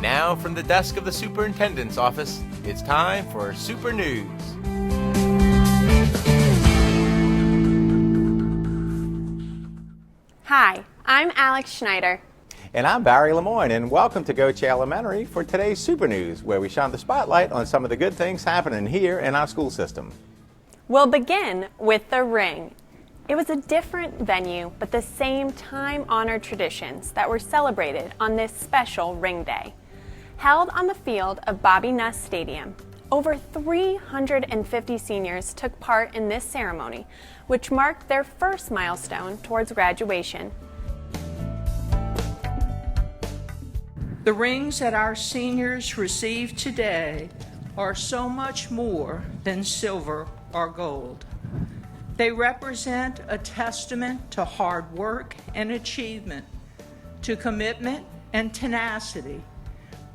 now from the desk of the superintendent's office, it's time for Super News. Hi, I'm Alex Schneider. And I'm Barry Lemoyne, and welcome to Goche Elementary for today's Super News, where we shine the spotlight on some of the good things happening here in our school system. We'll begin with the ring. It was a different venue, but the same time-honored traditions that were celebrated on this special Ring Day. Held on the field of Bobby Nuss Stadium, over 350 seniors took part in this ceremony, which marked their first milestone towards graduation. The rings that our seniors receive today are so much more than silver or gold. They represent a testament to hard work and achievement, to commitment and tenacity.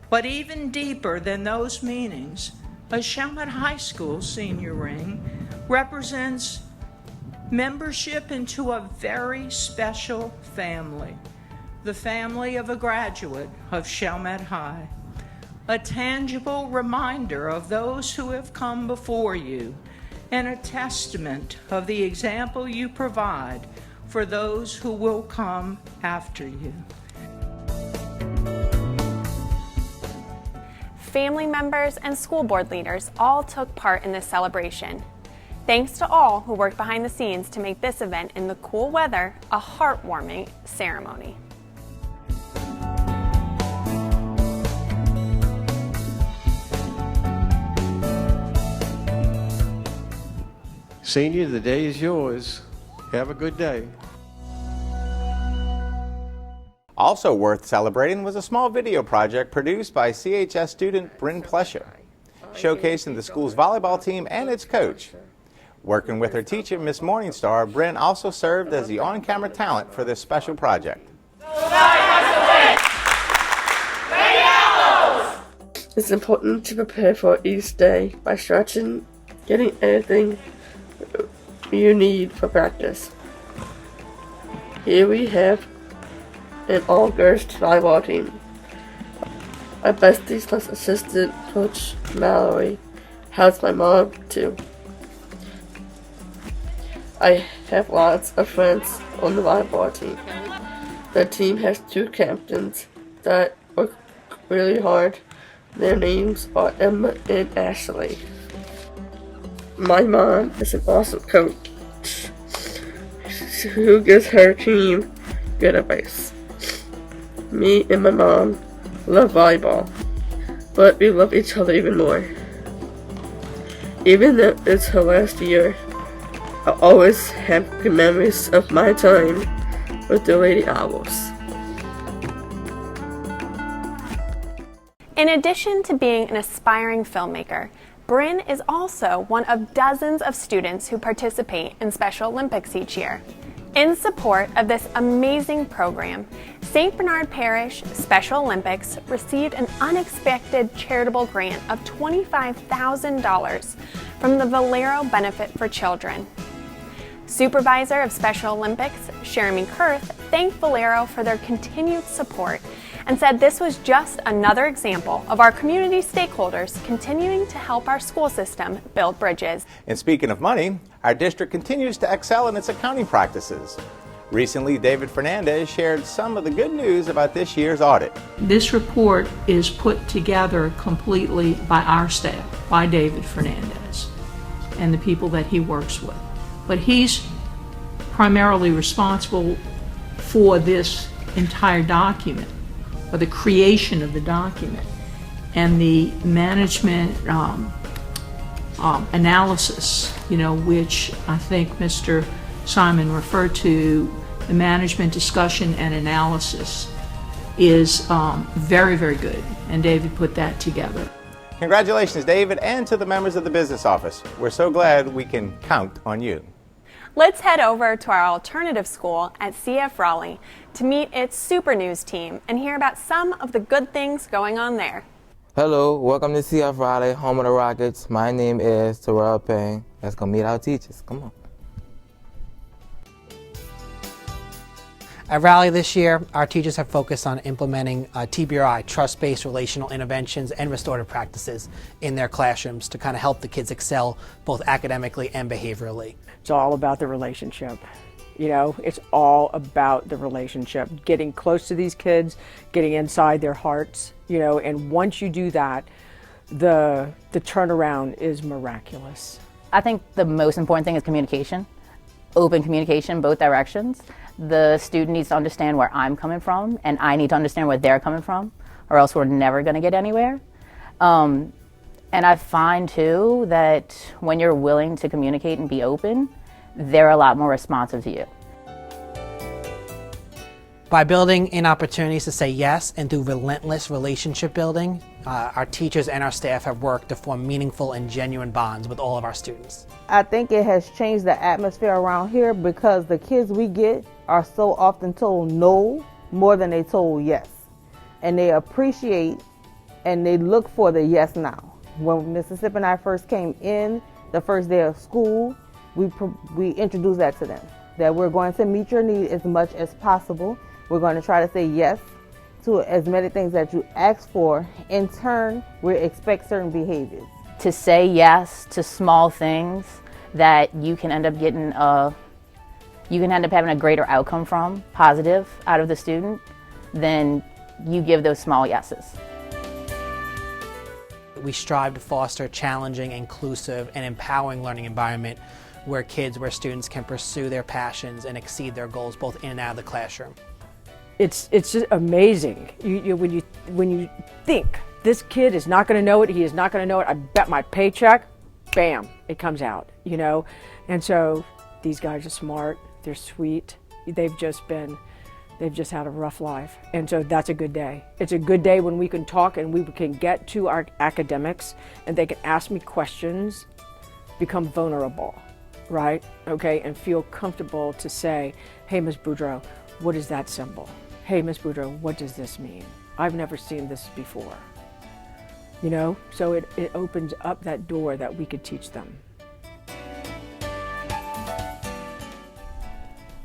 But even deeper than those meanings, a Chalmette High School senior ring represents membership into a very special family, the family of a graduate of Chalmette High, a tangible reminder of those who have come before you, and a testament of the example you provide for those who will come after you. Family members and school board leaders all took part in this celebration. Thanks to all who worked behind the scenes to make this event in the cool weather a heartwarming ceremony. Senior, the day is yours. Have a good day. Also worth celebrating was a small video project produced by CHS student Bryn Plesher, showcasing the school's volleyball team and its coach. Working with her teacher, Miss Morningstar, Bryn also served as the on-camera talent for this special project. It's important to prepare for each day by stretching, getting everything you need for practice. Here we have an all-girls volleyball team. My besties plus assistant coach Mallory helps my mom too. I have lots of friends on the volleyball team. The team has two captains that work really hard. Their names are Emma and Ashley. My mom is an awesome coach who gives her team good advice. Me and my mom love volleyball, but we love each other even more. Even though it's her last year, I always have good memories of my time with the Lady Owls. In addition to being an aspiring filmmaker, Bryn is also one of dozens of students who participate in Special Olympics each year. In support of this amazing program, St. Bernard Parish Special Olympics received an unexpected charitable grant of $25,000 from the Valero Benefit for Children. Supervisor of Special Olympics, Sheremy Kurth, thanked Valero for their continued support and said this was just another example of our community stakeholders continuing to help our school system build bridges. And speaking of money, our district continues to excel in its accounting practices. Recently, David Fernandez shared some of the good news about this year's audit. This report is put together completely by our staff, by David Fernandez and the people that he works with. But he's primarily responsible for this entire document, or the creation of the document, and the management analysis, which I think Mr. Simon referred to. The management discussion and analysis is very, very good, and David put that together. Congratulations, David, and to the members of the business office. We're so glad we can count on you. Let's head over to our alternative school at CF Raleigh to meet its Super News team and hear about some of the good things going on there. Hello, welcome to CF Raleigh, home of the Rockets. My name is Terrell Payne. Let's go meet our teachers. Come on. At Rally this year, our teachers have focused on implementing TBRI, trust-based relational interventions and restorative practices in their classrooms to kind of help the kids excel both academically and behaviorally. It's all about the relationship. You know, it's all about the relationship, getting close to these kids, getting inside their hearts, you know, and once you do that, the turnaround is miraculous. I think the most important thing is communication, open communication, both directions. The student needs to understand where I'm coming from, and I need to understand where they're coming from, or else we're never going to get anywhere. And I find too that when you're willing to communicate and be open, they're a lot more responsive to you. By building in opportunities to say yes and through relentless relationship building, our teachers and our staff have worked to form meaningful and genuine bonds with all of our students. I think it has changed the atmosphere around here because the kids we get are so often told no more than they told yes. And they appreciate and they look for the yes now. When Mississippi and I first came in, the first day of school, we introduced that to them, that we're going to meet your need as much as possible. We're going to try to say yes to as many things that you ask for. In turn, we expect certain behaviors. To say yes to small things that you can end up getting having a greater outcome from, positive, out of the student, then you give those small yeses. We strive to foster a challenging, inclusive, and empowering learning environment where students can pursue their passions and exceed their goals both in and out of the classroom. It's just amazing. When you think this kid is not going to know it, he is not going to know it, I bet my paycheck, bam, it comes out, you know. And so these guys are smart, they're sweet, they've just had a rough life, and so that's a good day. It's a good day when we can talk and we can get to our academics and they can ask me questions, become vulnerable, right? Okay, and feel comfortable to say, hey, Ms. Boudreau, what is that symbol? Hey, Ms. Boudreau, what does this mean? I've never seen this before. You know, so it opens up that door that we could teach them.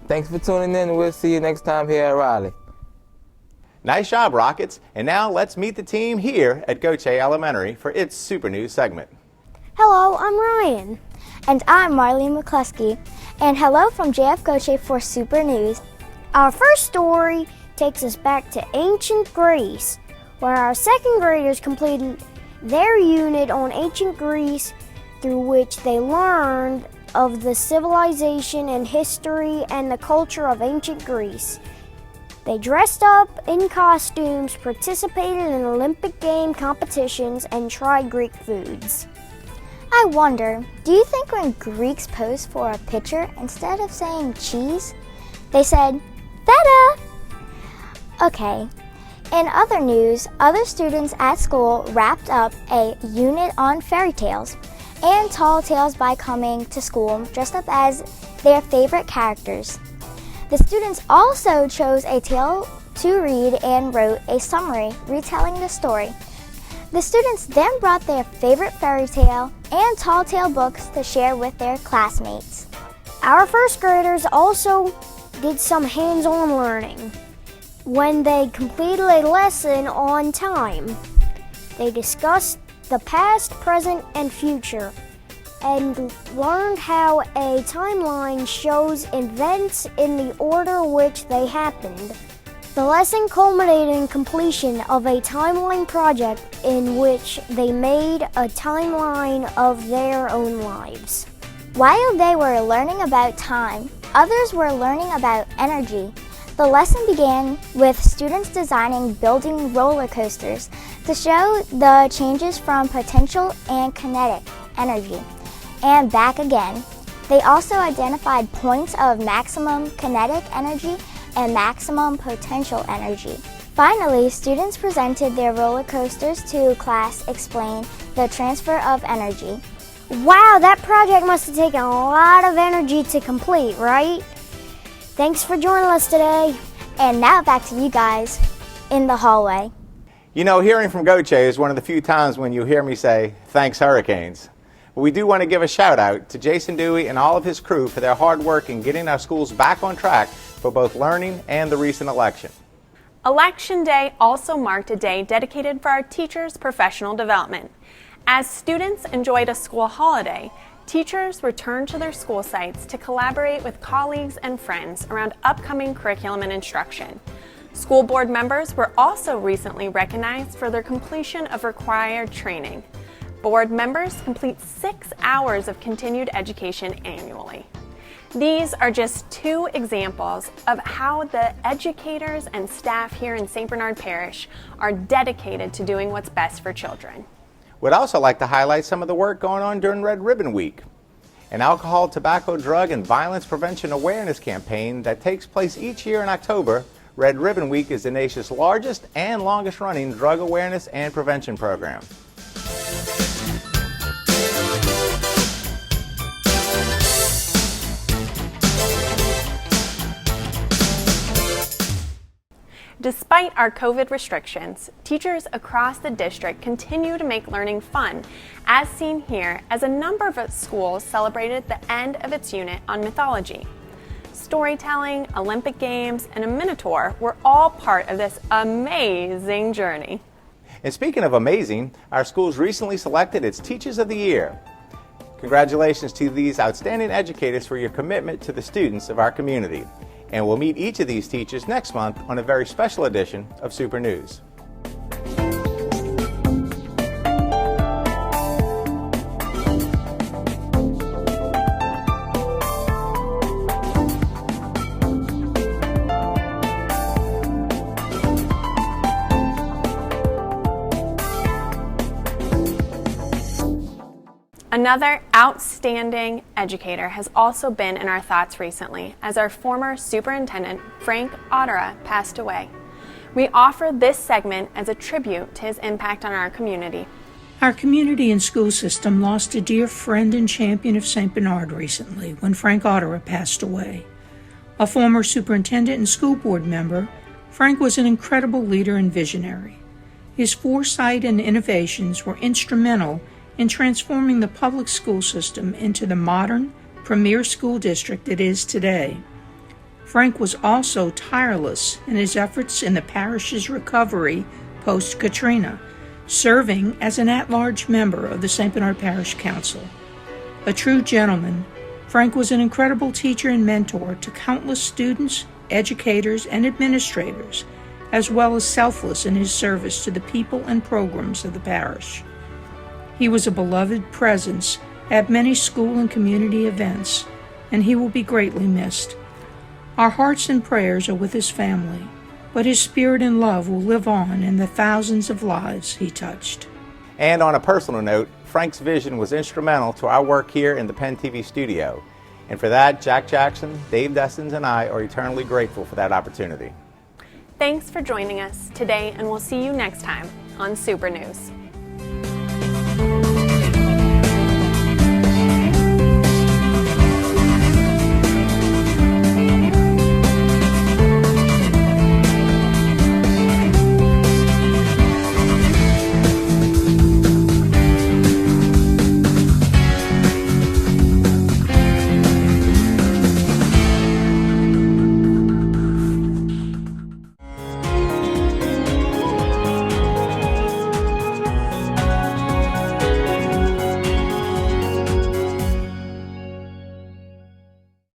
Thanks for tuning in. We'll see you next time here at Raleigh. Nice job, Rockets. And now let's meet the team here at Goche Elementary for its Super News segment. Hello, I'm Ryan. And I'm Marlene McCluskey. And hello from JF Goche for Super News. Our first story takes us back to ancient Greece, where our second graders completed their unit on ancient Greece, through which they learned of the civilization and history and the culture of ancient Greece. They dressed up in costumes, participated in Olympic game competitions, and tried Greek foods. I wonder, do you think when Greeks posed for a picture, instead of saying cheese, they said, feta? Okay. In other news, other students at school wrapped up a unit on fairy tales and tall tales by coming to school dressed up as their favorite characters. The students also chose a tale to read and wrote a summary retelling the story. The students then brought their favorite fairy tale and tall tale books to share with their classmates. Our first graders also did some hands-on learning. When they completed a lesson on time, they discussed the past, present, and future, and learned how a timeline shows events in the order which they happened. The lesson culminated in completion of a timeline project in which they made a timeline of their own lives. While they were learning about time, others were learning about energy. The lesson began with students building roller coasters to show the changes from potential and kinetic energy, and back again. They also identified points of maximum kinetic energy and maximum potential energy. Finally, students presented their roller coasters to class, explain the transfer of energy. Wow, that project must have taken a lot of energy to complete, right? Thanks for joining us today. And now back to you guys in the hallway. You know, hearing from Goche is one of the few times when you hear me say, thanks, Hurricanes. But we do want to give a shout out to Jason Dewey and all of his crew for their hard work in getting our schools back on track for both learning and the recent election. Election Day also marked a day dedicated for our teachers' professional development. As students enjoyed a school holiday, teachers returned to their school sites to collaborate with colleagues and friends around upcoming curriculum and instruction. School board members were also recently recognized for their completion of required training. Board members complete 6 hours of continued education annually. These are just 2 examples of how the educators and staff here in St. Bernard Parish are dedicated to doing what's best for children. We'd also like to highlight some of the work going on during Red Ribbon Week, an alcohol, tobacco, drug, and violence prevention awareness campaign that takes place each year in October. Red Ribbon Week is the nation's largest and longest running drug awareness and prevention program. Despite our COVID restrictions, teachers across the district continue to make learning fun, as seen here as a number of schools celebrated the end of its unit on mythology. Storytelling, Olympic Games, and a Minotaur were all part of this amazing journey. And speaking of amazing, our schools recently selected its Teachers of the Year. Congratulations to these outstanding educators for your commitment to the students of our community. And we'll meet each of these teachers next month on a very special edition of Super News. Another outstanding educator has also been in our thoughts recently as our former superintendent, Frank Ottera, passed away. We offer this segment as a tribute to his impact on our community. Our community and school system lost a dear friend and champion of St. Bernard recently when Frank Ottera passed away. A former superintendent and school board member, Frank was an incredible leader and visionary. His foresight and innovations were instrumental in transforming the public school system into the modern, premier school district it is today. Frank was also tireless in his efforts in the parish's recovery post-Katrina, serving as an at-large member of the St. Bernard Parish Council. A true gentleman, Frank was an incredible teacher and mentor to countless students, educators, and administrators, as well as selfless in his service to the people and programs of the parish. He was a beloved presence at many school and community events, and he will be greatly missed. Our hearts and prayers are with his family, but his spirit and love will live on in the thousands of lives he touched. And on a personal note, Frank's vision was instrumental to our work here in the Penn TV studio. And for that, Jack Jackson, Dave Destins, and I are eternally grateful for that opportunity. Thanks for joining us today, and we'll see you next time on Super News.